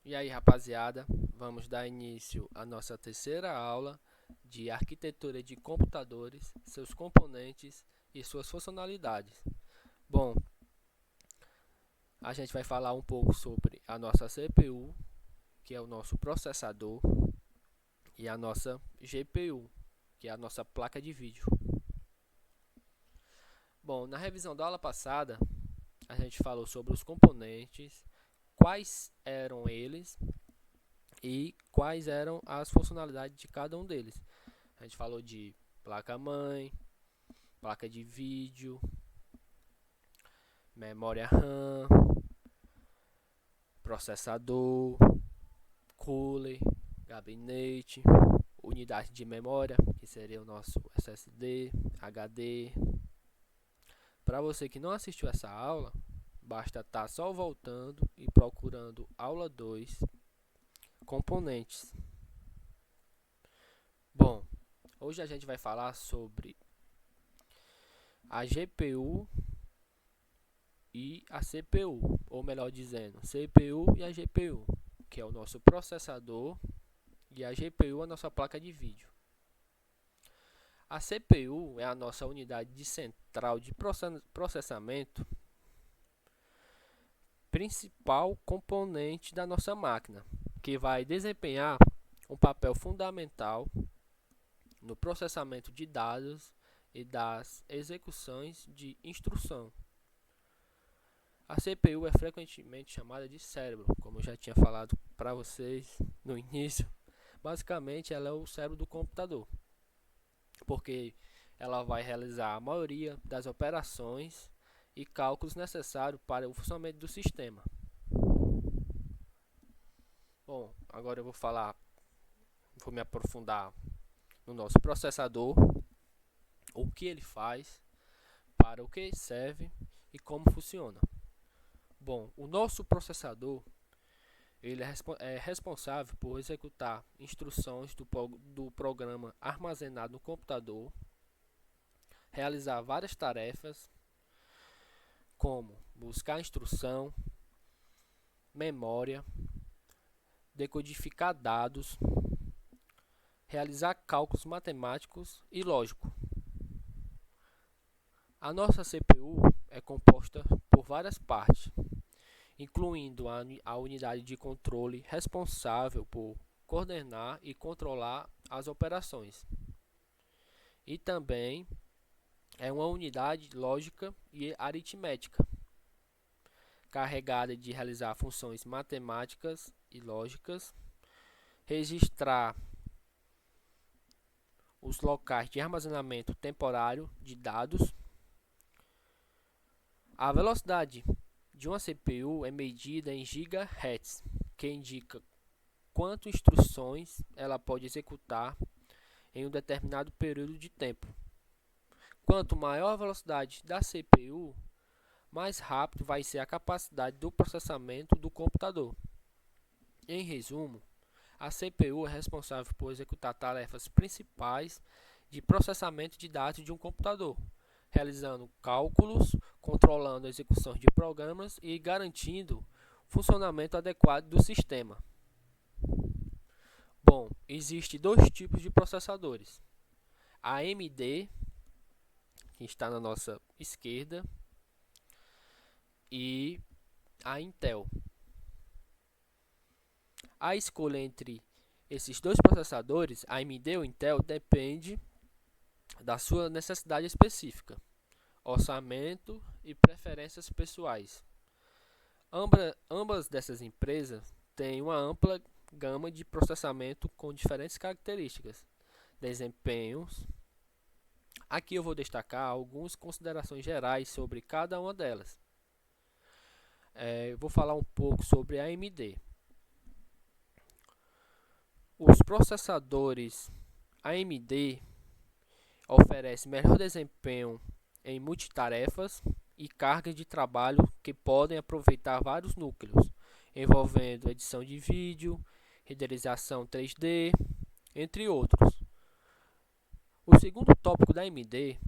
E aí, rapaziada, vamos dar início à nossa terceira aula de arquitetura de computadores, seus componentes e suas funcionalidades. Bom, a gente vai falar um pouco sobre a nossa CPU, que é o nosso processador, e a nossa GPU, que é a nossa placa de vídeo. Bom, na revisão da aula passada, a gente falou sobre os componentes, quais eram eles e quais eram as funcionalidades de cada um deles. A gente falou de placa-mãe, placa de vídeo, memória RAM, processador, cooler, gabinete, unidade de memória, que seria o nosso SSD, HD. Para você que não assistiu essa aula, basta estar só voltando e procurando aula 2, componentes. Bom, hoje a gente vai falar sobre a GPU e a CPU, ou melhor dizendo, CPU e a GPU, que é o nosso processador, e a GPU é a nossa placa de vídeo. A CPU é a nossa unidade de central de processamento, principal componente da nossa máquina, que vai desempenhar um papel fundamental no processamento de dados e das execuções de instrução. A CPU é frequentemente chamada de cérebro, como eu já tinha falado para vocês no início. Basicamente, ela é o cérebro do computador, porque ela vai realizar a maioria das operações e cálculos necessários para o funcionamento do sistema. Bom, agora eu vou me aprofundar no nosso processador, o que ele faz, para o que serve e como funciona. Bom, o nosso processador ele é responsável por executar instruções do programa armazenado no computador, realizar várias tarefas, como buscar instrução, memória, decodificar dados, realizar cálculos matemáticos e lógico. A nossa CPU é composta por várias partes, incluindo a unidade de controle responsável por coordenar e controlar as operações. E também é uma unidade lógica e aritmética, carregada de realizar funções matemáticas e lógicas, registrar os locais de armazenamento temporário de dados. A velocidade de uma CPU é medida em GHz, que indica quantas instruções ela pode executar em um determinado período de tempo. Quanto maior a velocidade da CPU, mais rápido vai ser a capacidade do processamento do computador. Em resumo, a CPU é responsável por executar tarefas principais de processamento de dados de um computador, realizando cálculos, controlando a execução de programas e garantindo funcionamento adequado do sistema. Bom, existem dois tipos de processadores: a AMD, que está na nossa esquerda, e a Intel. A escolha entre esses dois processadores, AMD ou Intel, depende da sua necessidade específica, orçamento e preferências pessoais. Ambas dessas empresas têm uma ampla gama de processamento com diferentes características, desempenhos. Aqui eu vou destacar algumas considerações gerais sobre cada uma delas. Vou falar um pouco sobre a AMD. Os processadores AMD oferecem melhor desempenho em multitarefas e cargas de trabalho que podem aproveitar vários núcleos, envolvendo edição de vídeo, renderização 3D, entre outros. O segundo tópico da AMD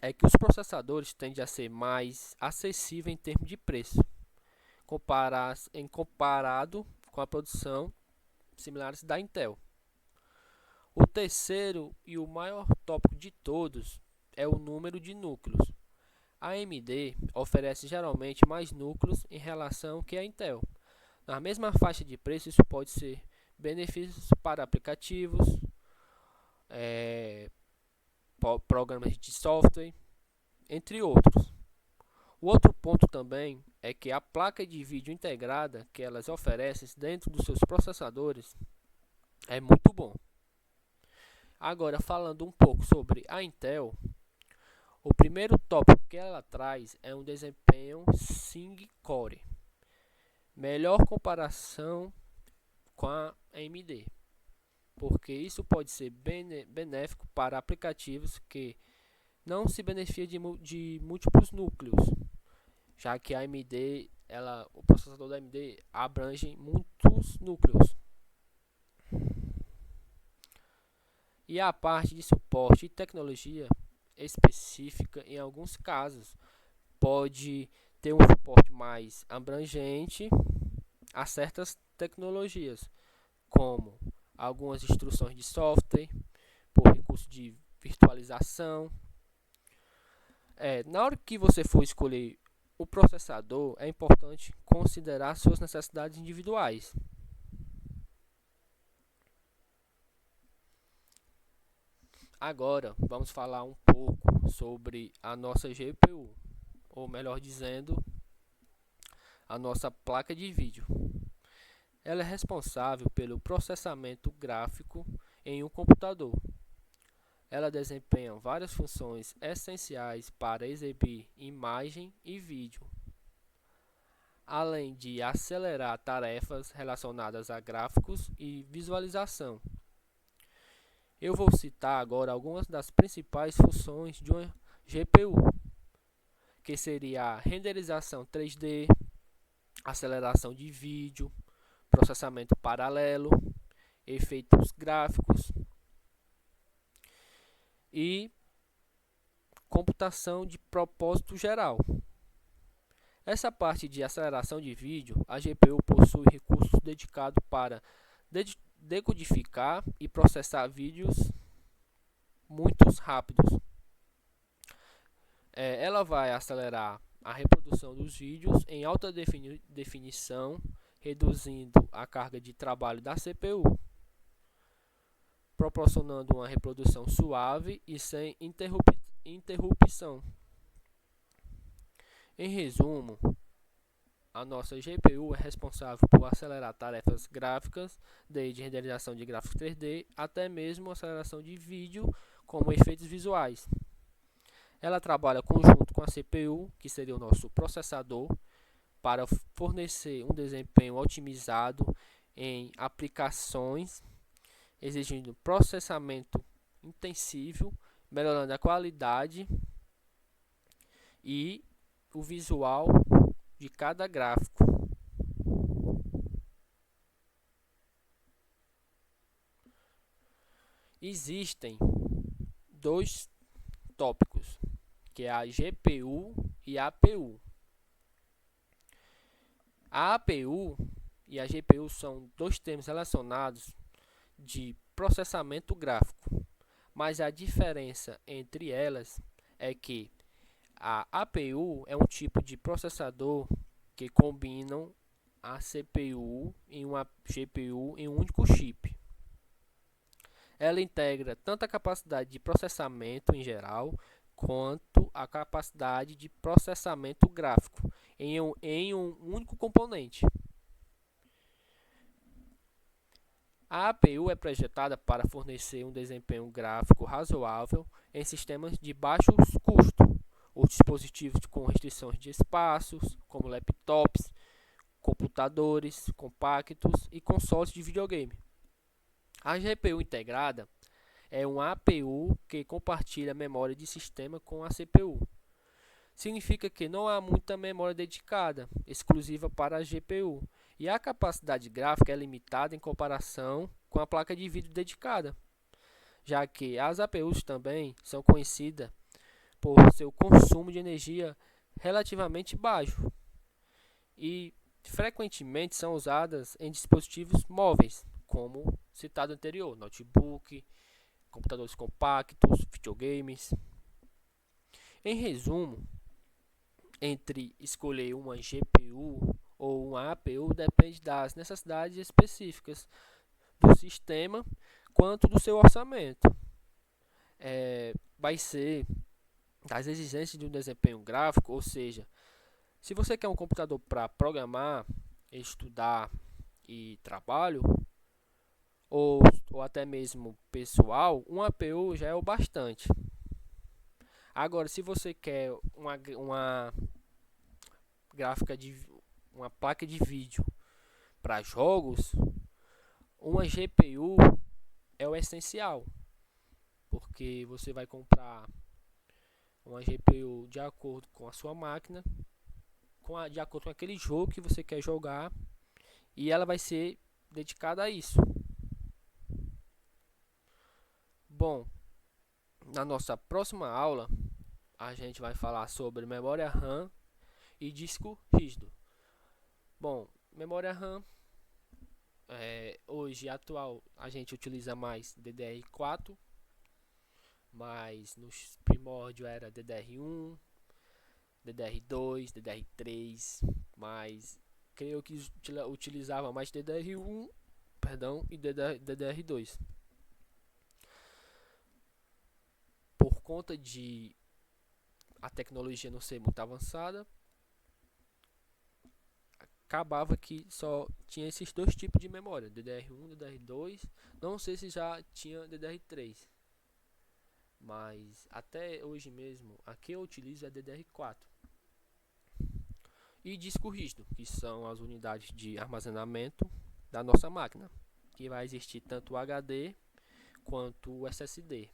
é que os processadores tendem a ser mais acessíveis em termos de preço, comparado com a produção similares da Intel. O terceiro e o maior tópico de todos é o número de núcleos. A AMD oferece geralmente mais núcleos em relação que a Intel. Na mesma faixa de preço, isso pode ser benefícios para aplicativos, programas de software, entre outros. O outro ponto também é que a placa de vídeo integrada que elas oferecem dentro dos seus processadores é muito bom. Agora, falando um pouco sobre a Intel, o primeiro tópico que ela traz é um desempenho Core. Melhor comparação com a AMD, porque isso pode ser benéfico para aplicativos que não se beneficiam de múltiplos núcleos, já que a AMD, o processador da AMD abrange muitos núcleos. E a parte de suporte e tecnologia específica, em alguns casos, pode ter um suporte mais abrangente a certas tecnologias, como algumas instruções de software, por recurso de virtualização. Na hora que você for escolher o processador, é importante considerar suas necessidades individuais. Agora, vamos falar um pouco sobre a nossa GPU, ou melhor dizendo, a nossa placa de vídeo. Ela é responsável pelo processamento gráfico em um computador. Ela desempenha várias funções essenciais para exibir imagem e vídeo, além de acelerar tarefas relacionadas a gráficos e visualização. Eu vou citar agora algumas das principais funções de uma GPU, que seria a renderização 3D, aceleração de vídeo, processamento paralelo, efeitos gráficos e computação de propósito geral. Essa parte de aceleração de vídeo, a GPU possui recursos dedicados para decodificar e processar vídeos muito rápidos. Ela vai acelerar a reprodução dos vídeos em alta definição, reduzindo a carga de trabalho da CPU, proporcionando uma reprodução suave e sem interrupção. Em resumo, a nossa GPU é responsável por acelerar tarefas gráficas, desde renderização de gráficos 3D até mesmo aceleração de vídeo, como efeitos visuais. Ela trabalha conjunto com a CPU, que seria o nosso processador, para fornecer um desempenho otimizado em aplicações, exigindo processamento intensivo, melhorando a qualidade e o visual de cada gráfico. Existem dois tópicos, que é a GPU e a APU. A APU e a GPU são dois termos relacionados de processamento gráfico, mas a diferença entre elas é que a APU é um tipo de processador que combinam a CPU e uma GPU em um único chip. Ela integra tanto a capacidade de processamento em geral, quanto a capacidade de processamento gráfico em um único componente. A APU é projetada para fornecer um desempenho gráfico razoável em sistemas de baixo custo, ou dispositivos com restrições de espaços, como laptops, computadores compactos e consoles de videogame. A GPU integrada é uma APU que compartilha memória de sistema com a CPU. Significa que não há muita memória dedicada, exclusiva para a GPU, e a capacidade gráfica é limitada em comparação com a placa de vídeo dedicada, já que as APUs também são conhecidas por seu consumo de energia relativamente baixo. E frequentemente são usadas em dispositivos móveis, como citado anterior, notebook, computadores compactos, videogames. Em resumo, entre escolher uma GPU ou uma APU depende das necessidades específicas do sistema quanto do seu orçamento. Vai ser das exigências de um desempenho gráfico, ou seja, se você quer um computador para programar, estudar e trabalho, ou, ou até mesmo pessoal, um APU já é o bastante. Agora, se você quer uma gráfica de uma placa de vídeo para jogos, uma GPU é o essencial, porque você vai comprar uma GPU de acordo com a sua máquina, de acordo com aquele jogo que você quer jogar, e ela vai ser dedicada a isso. Bom, na nossa próxima aula, a gente vai falar sobre memória RAM e disco rígido. Bom, memória RAM, hoje atual, a gente utiliza mais DDR4, mas nos primórdios era DDR1, DDR2, DDR3, mas creio que utilizava mais DDR1, perdão, e DDR2. Por conta de a tecnologia não ser muito avançada, acabava que só tinha esses dois tipos de memória, DDR1, DDR2, não sei se já tinha DDR3, mas até hoje mesmo, a que eu utilizo é DDR4. E disco rígido, que são as unidades de armazenamento da nossa máquina, que vai existir tanto o HD quanto o SSD.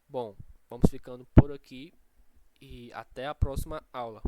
Bom, vamos ficando por aqui e até a próxima aula.